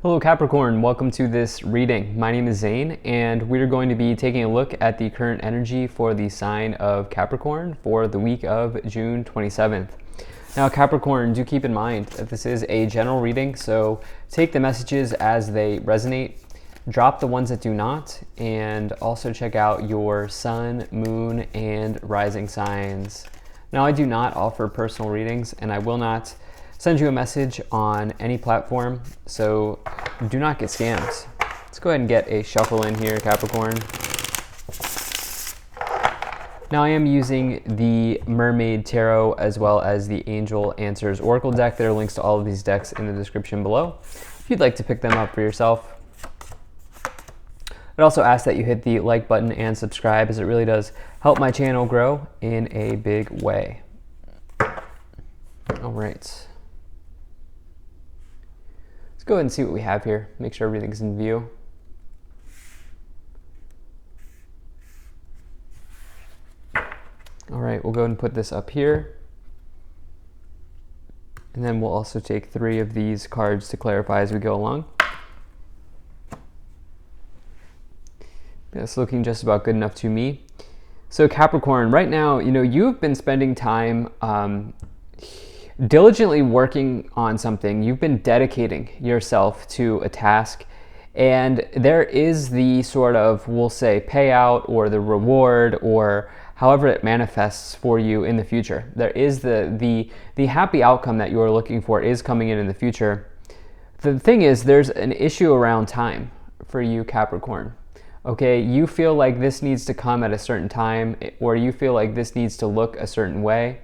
Hello Capricorn, welcome to this reading. My name is Zane and we're going to be taking a look at the current energy for the sign of Capricorn for the week of June 27th. Now Capricorn, do keep in mind that this is a general reading, so take the messages as they resonate, drop the ones that do not, and also check out your sun, moon, and rising signs. Now I do not offer personal readings and I will not send you a message on any platform, so do not get scammed. Let's go ahead and get a shuffle in here, Capricorn. Now I am using the Mermaid Tarot as well as the Angel Answers Oracle deck. There are links to all of these decks in the description below if you'd like to pick them up for yourself. I'd also ask that you hit the like button and subscribe, as it really does help my channel grow in a big way. All right. Go ahead and see what we have here. Make sure everything's in view. All right, we'll go ahead and put this up here. And then we'll also take 3 of these cards to clarify as we go along. That's looking just about good enough to me. So Capricorn, right now, you've been spending time diligently working on something. You've been dedicating yourself to a task, and there is the sort of, we'll say, payout or the reward or however it manifests for you in the future. There is the happy outcome that you are looking for is coming in the future. The thing is, there's an issue around time for you, Capricorn. Okay, you feel like this needs to come at a certain time, or you feel like this needs to look a certain way.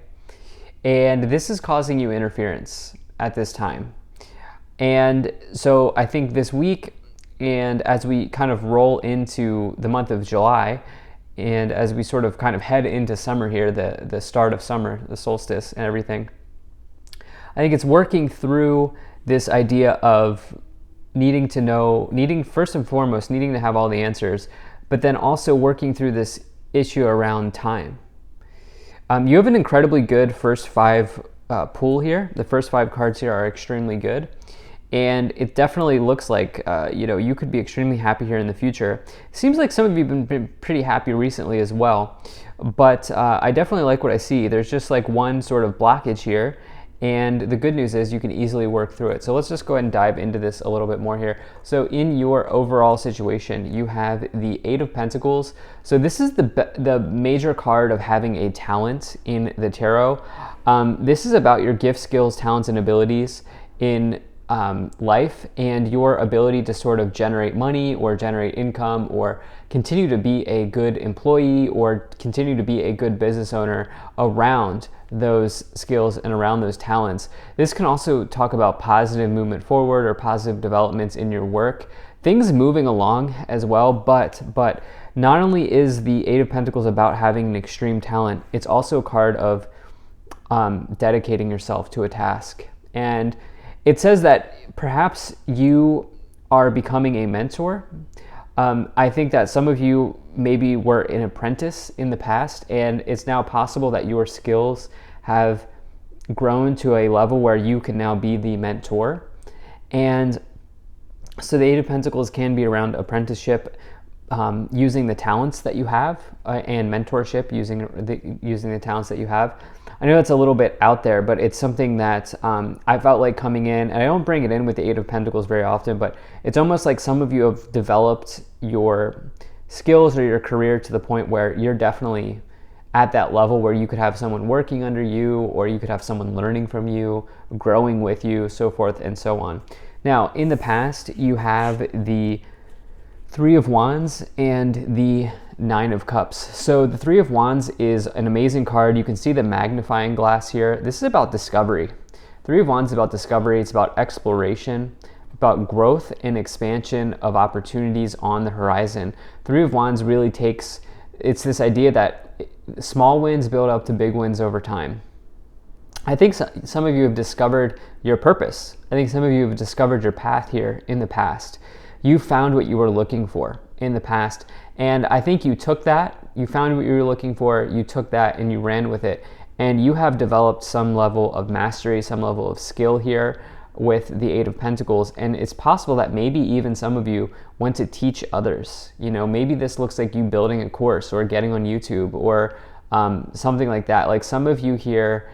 And this is causing you interference at this time. And so I think this week, and as we kind of roll into the month of July, and as we sort of kind of head into summer here, the start of summer, the solstice and everything, I think it's working through this idea of needing to know, first and foremost, needing to have all the answers, but then also working through this issue around time. You have an incredibly good first 5 pool here. The first 5 cards here are extremely good. And it definitely looks like, you could be extremely happy here in the future. Seems like some of you have been pretty happy recently as well. But I definitely like what I see. There's just like one sort of blockage here. And the good news is you can easily work through it. So let's just go ahead and dive into this a little bit more here. So in your overall situation, you have the 8 of Pentacles. So this is the major card of having a talent in the tarot. This is about your gifts, skills, talents, and abilities in life, and your ability to sort of generate money or generate income or continue to be a good employee or continue to be a good business owner around those skills and around those talents. This can also talk about positive movement forward or positive developments in your work, things moving along as well. But not only is the 8 of Pentacles about having an extreme talent, it's also a card of dedicating yourself to a task. And it says that perhaps you are becoming a mentor. I think that some of you maybe were an apprentice in the past, and it's now possible that your skills have grown to a level where you can now be the mentor. And so the 8 of Pentacles can be around apprenticeship, using the talents that you have, and mentorship using the talents that you have. I know it's a little bit out there, but it's something that I felt like coming in, and I don't bring it in with the 8 of Pentacles very often, but it's almost like some of you have developed your skills or your career to the point where you're definitely at that level where you could have someone working under you, or you could have someone learning from you, growing with you, so forth and so on. Now, in the past, you have the 3 of Wands and the 9 of Cups. So the 3 of Wands is an amazing card. You can see the magnifying glass here. This is about discovery. 3 of Wands is about discovery. It's about exploration, about growth and expansion of opportunities on the horizon. 3 of Wands really it's this idea that small wins build up to big wins over time. I think some of you have discovered your purpose. I think some of you have discovered your path here in the past. You found what you were looking for in the past, and I think you took that, you found what you were looking for, you took that and you ran with it, and you have developed some level of mastery, some level of skill here. with the Eight of Pentacles. And it's possible that maybe even some of you want to teach others. You know, maybe this looks like you building a course or getting on YouTube or something like that. Like some of you here,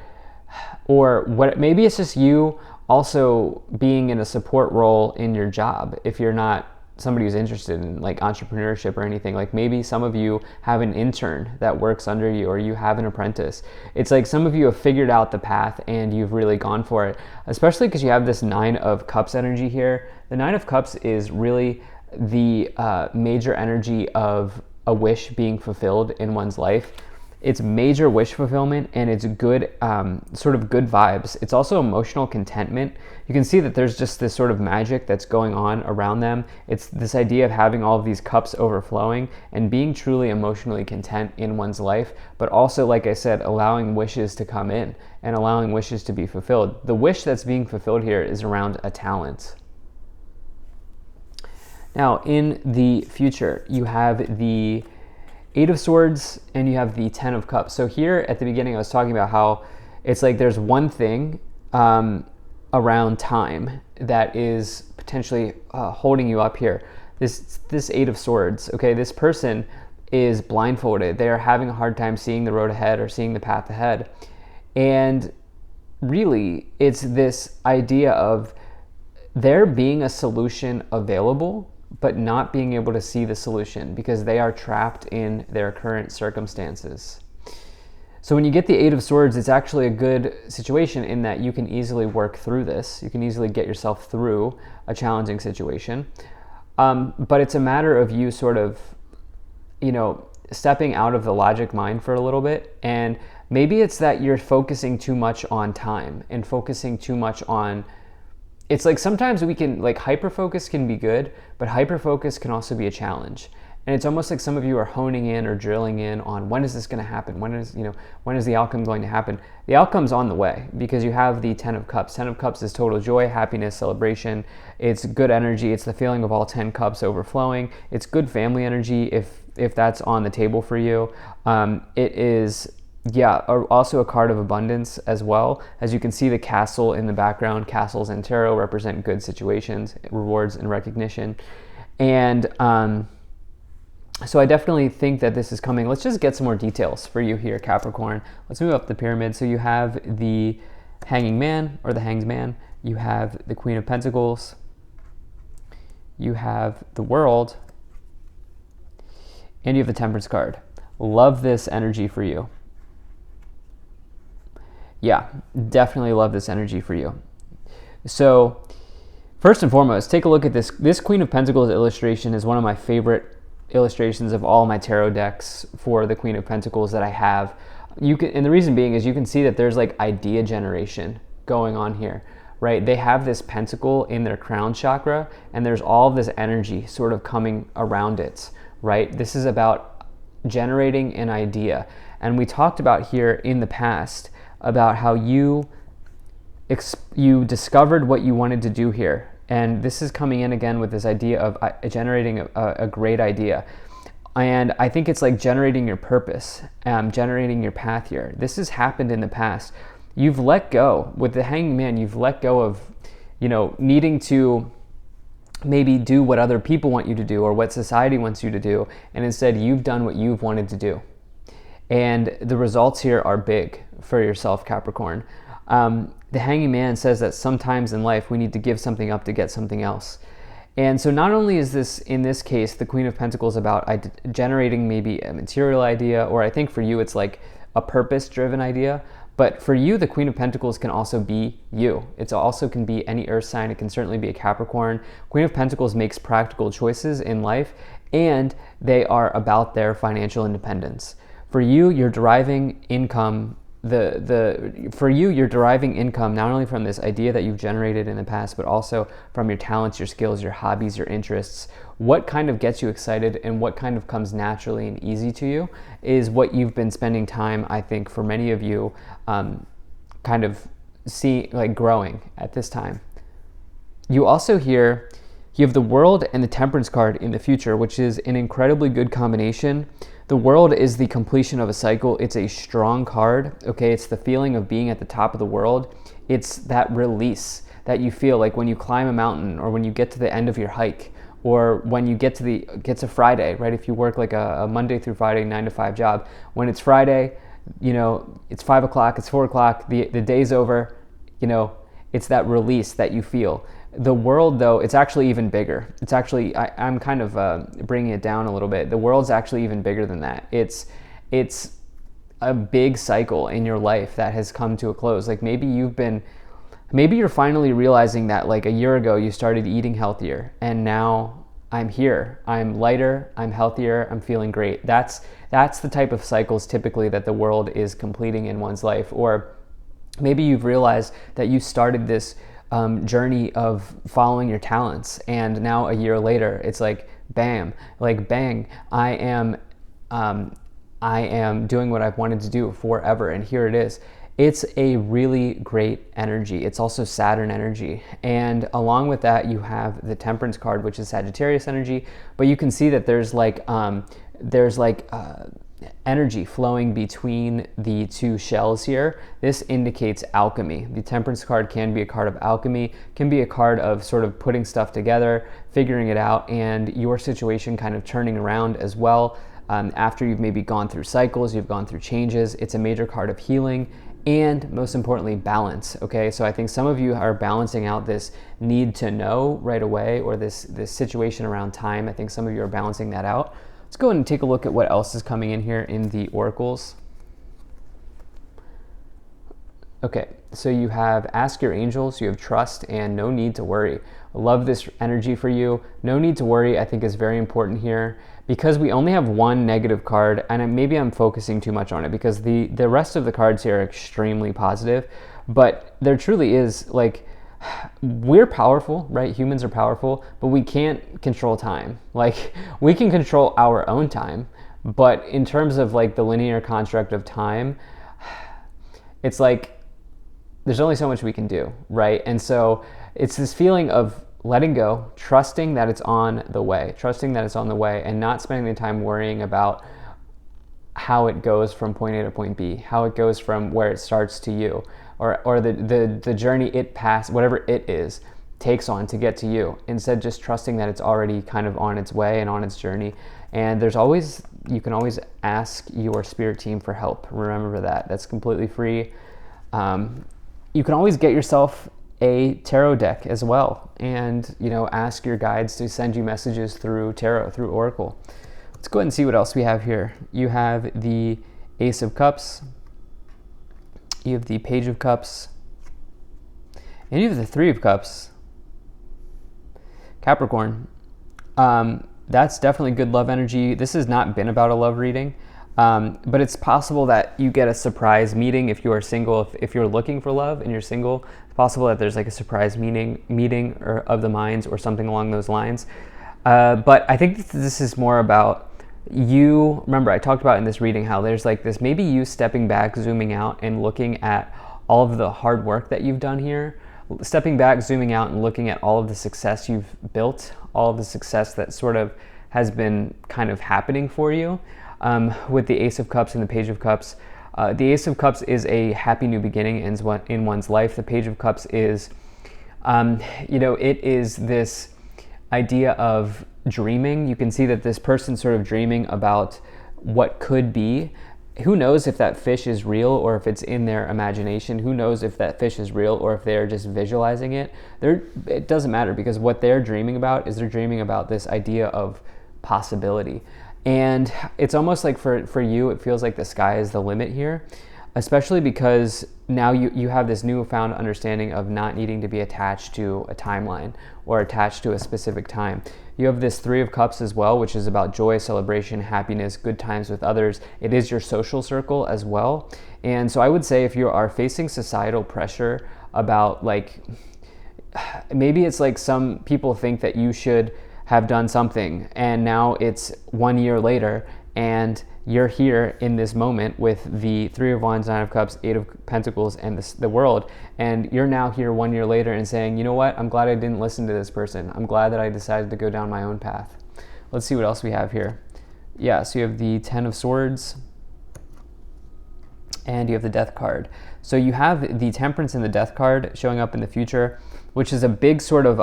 or what, maybe it's just you also being in a support role in your job. If you're not somebody who's interested in like entrepreneurship or anything, like maybe some of you have an intern that works under you, or you have an apprentice. It's like some of you have figured out the path and you've really gone for it, especially because you have this Nine of Cups energy here. The Nine of Cups is really the major energy of a wish being fulfilled in one's life. It's major wish fulfillment, and it's good, sort of good vibes. It's also emotional contentment. You can see that there's just this sort of magic that's going on around them. It's this idea of having all of these cups overflowing and being truly emotionally content in one's life, but also, like I said, allowing wishes to come in and allowing wishes to be fulfilled. The wish that's being fulfilled here is around a talent. Now, in the future, you have the Eight of Swords and you have the Ten of Cups. So here at the beginning, I was talking about how it's like there's one thing around time that is potentially holding you up here. This Eight of Swords, okay, this person is blindfolded. They are having a hard time seeing the road ahead or seeing the path ahead. And really, it's this idea of there being a solution available, but not being able to see the solution because they are trapped in their current circumstances. So when you get the Eight of Swords, it's actually a good situation in that you can easily work through this. You can easily get yourself through a challenging situation. But it's a matter of you sort of, you know, stepping out of the logic mind for a little bit. And maybe it's that you're focusing too much on time and focusing too much on, it's like sometimes we can, like hyper-focus can be good, but hyper-focus can also be a challenge. And it's almost like some of you are honing in or drilling in on when is this going to happen? When is the outcome going to happen? The outcome's on the way because you have the Ten of Cups. 10 of Cups is total joy, happiness, celebration. It's good energy. It's the feeling of all 10 cups overflowing. It's good family energy if that's on the table for you. It is, yeah, also a card of abundance as well. As you can see, the castle in the background, castles in tarot represent good situations, rewards, and recognition. And so I definitely think that this is coming. Let's just get some more details for you here, Capricorn. Let's move up the pyramid. So you have the Hanging Man or the Hanged Man. You have the Queen of Pentacles. You have the World. And you have the Temperance card. Love this energy for you. Yeah, definitely love this energy for you. So first and foremost, take a look at this. This Queen of Pentacles illustration is one of my favorite illustrations of all my tarot decks for the Queen of Pentacles that I have. And the reason being is you can see that there's like idea generation going on here, right? They have this pentacle in their crown chakra and there's all of this energy sort of coming around it, right? This is about generating an idea. And we talked about here in the past about how you discovered what you wanted to do here. And this is coming in again with this idea of generating a great idea. And I think it's like generating your purpose, generating your path here. This has happened in the past. You've let go. With the Hanged Man, you've let go of, needing to maybe do what other people want you to do or what society wants you to do. And instead, you've done what you've wanted to do. And the results here are big for yourself, Capricorn. The Hanging Man says that sometimes in life we need to give something up to get something else. And so not only is this, in this case, the Queen of Pentacles about generating maybe a material idea, or I think for you it's like a purpose-driven idea, but for you, the Queen of Pentacles can also be you. It also can be any earth sign. It can certainly be a Capricorn. Queen of Pentacles makes practical choices in life, and they are about their financial independence. For you, you're deriving income. You're deriving income not only from this idea that you've generated in the past, but also from your talents, your skills, your hobbies, your interests. What kind of gets you excited and what kind of comes naturally and easy to you is what you've been spending time, I think, for many of you, kind of growing at this time. You also you have the World and the Temperance card in the future, which is an incredibly good combination. The World is the completion of a cycle. It's a strong card, okay? It's the feeling of being at the top of the world. It's that release that you feel like when you climb a mountain, or when you get to the end of your hike, or when you get to Friday, right? If you work like a Monday through Friday 9 to 5 job, when it's Friday, it's 5 o'clock, it's 4 o'clock, the day's over, it's that release that you feel. The world, though, it's actually even bigger. It's actually, I'm kind of bringing it down a little bit. The world's actually even bigger than that. It's a big cycle in your life that has come to a close. Like maybe you're finally realizing that like a year ago you started eating healthier, and now I'm here. I'm lighter, I'm healthier, I'm feeling great. That's the type of cycles typically that the world is completing in one's life. Or maybe you've realized that you started this journey of following your talents, and now a year later it's like bam, like bang, I am doing what I've wanted to do forever, and here it is. It's a really great energy. It's also Saturn energy. And along with that, you have the Temperance card, which is Sagittarius energy. But you can see that there's energy flowing between the two shells here. This indicates alchemy. The Temperance card can be a card of alchemy, can be a card of sort of putting stuff together, figuring it out, and your situation kind of turning around as well. After you've maybe gone through cycles, you've gone through changes. It's a major card of healing, and most importantly, balance. Okay, so I think some of you are balancing out this need to know right away, or this situation around time. I think some of you are balancing that out. Let's go ahead and take a look at what else is coming in here in the oracles. Okay, so you have ask your angels, you have trust, and no need to worry. I love this energy for you. No need to worry, I think, is very important here, because we only have one negative card, and maybe I'm focusing too much on it because the rest of the cards here are extremely positive. But there truly is, like, we're powerful, right? Humans are powerful, but we can't control time. Like, we can control our own time, but in terms of like the linear construct of time, it's like there's only so much we can do, right? And so it's this feeling of letting go, trusting that it's on the way, and not spending the time worrying about how it goes from point A to point B, how it goes from where it starts to you, or the journey it passed, whatever it is, takes on to get to you. Instead, just trusting that it's already kind of on its way and on its journey. And you can always ask your spirit team for help. Remember that. That's completely free. You can always get yourself a tarot deck as well, and ask your guides to send you messages through tarot, through oracle. Let's go ahead and see what else we have here. You have the Ace of Cups, you have the Page of Cups, and you have the Three of Cups. Capricorn, that's definitely good love energy. This has not been about a love reading, but it's possible that you get a surprise meeting if you are single. If you're looking for love and you're single, it's possible that there's like a surprise meeting or of the minds or something along those lines. But I think this is more about you. Remember, I talked about in this reading how there's like this, maybe you stepping back, zooming out, and looking at all of the hard work that you've done here. Stepping back, zooming out, and looking at all of the success you've built, all of the success that sort of has been kind of happening for you. With the Ace of Cups and the Page of Cups, the Ace of Cups is a happy new beginning in one's life. The Page of Cups is, it is this idea of dreaming. You can see that this person's sort of dreaming about what could be. Who knows if that fish is real or if it's in their imagination? Who knows if that fish is real or if they're just visualizing it? It doesn't matter, because what they're dreaming about is they're dreaming about this idea of possibility. And it's almost like for you, it feels like the sky is the limit here, especially because now you have this newfound understanding of not needing to be attached to a timeline or attached to a specific time. You have this Three of Cups as well, which is about joy, celebration, happiness, good times with others. It is your social circle as well. And so I would say if you are facing societal pressure about, like, maybe it's like some people think that you should have done something, and now it's 1 year later and you're here in this moment with the Three of Wands, Nine of Cups, Eight of Pentacles, and the World, and you're now here 1 year later and saying, you know what, I'm glad I didn't listen to this person. I'm glad that I decided to go down my own path. Let's see what else we have here. Yeah, so you have the Ten of Swords, and you have the Death card. So you have the Temperance and the Death card showing up in the future. which is a big sort of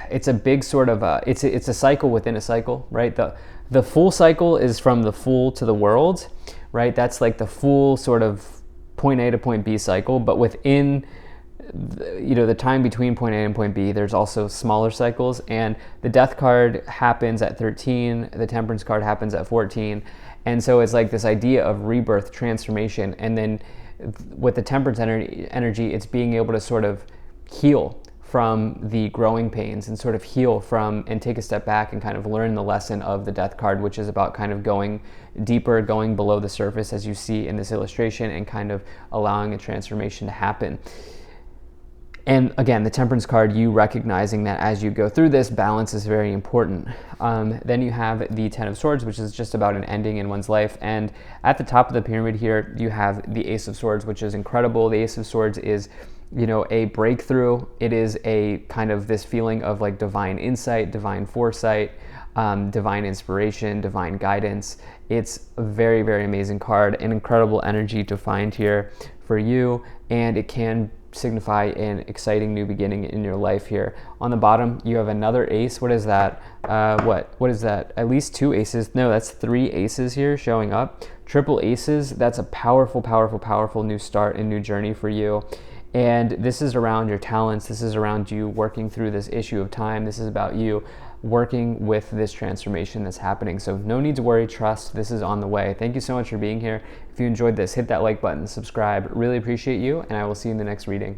it's a big sort of it's a cycle within a cycle, right? The full cycle is from the Fool to the World, right? That's like the full sort of point A to point B cycle, but within the time between point A and point B, there's also smaller cycles, and the Death card happens at 13, the Temperance card happens at 14, and so it's like this idea of rebirth, transformation, and then with the Temperance energy, it's being able to sort of heal from the growing pains and sort of heal from and take a step back and kind of learn the lesson of the Death card, which is about kind of going deeper, going below the surface, as you see in this illustration, and kind of allowing a transformation to happen. And again, the Temperance card, you recognizing that as you go through this, balance is very important. Then you have the Ten of Swords, which is just about an ending in one's life. And at the top of the pyramid here, you have the Ace of Swords, which is incredible. The Ace of Swords is, a breakthrough. It is a kind of this feeling of like divine insight, divine foresight, divine inspiration, divine guidance. It's a very, very amazing card, an incredible energy to find here for you, and it can signify an exciting new beginning in your life here. On the bottom, you have another ace. What is that? What is that? At least 2 aces. No, that's 3 aces here showing up. Triple aces, that's a powerful, powerful, powerful new start and new journey for you. And this is around your talents. This is around you working through this issue of time. This is about you working with this transformation that's happening. So no need to worry, trust, this is on the way. Thank you so much for being here. If you enjoyed this, hit that like button, subscribe. Really appreciate you, and I will see you in the next reading.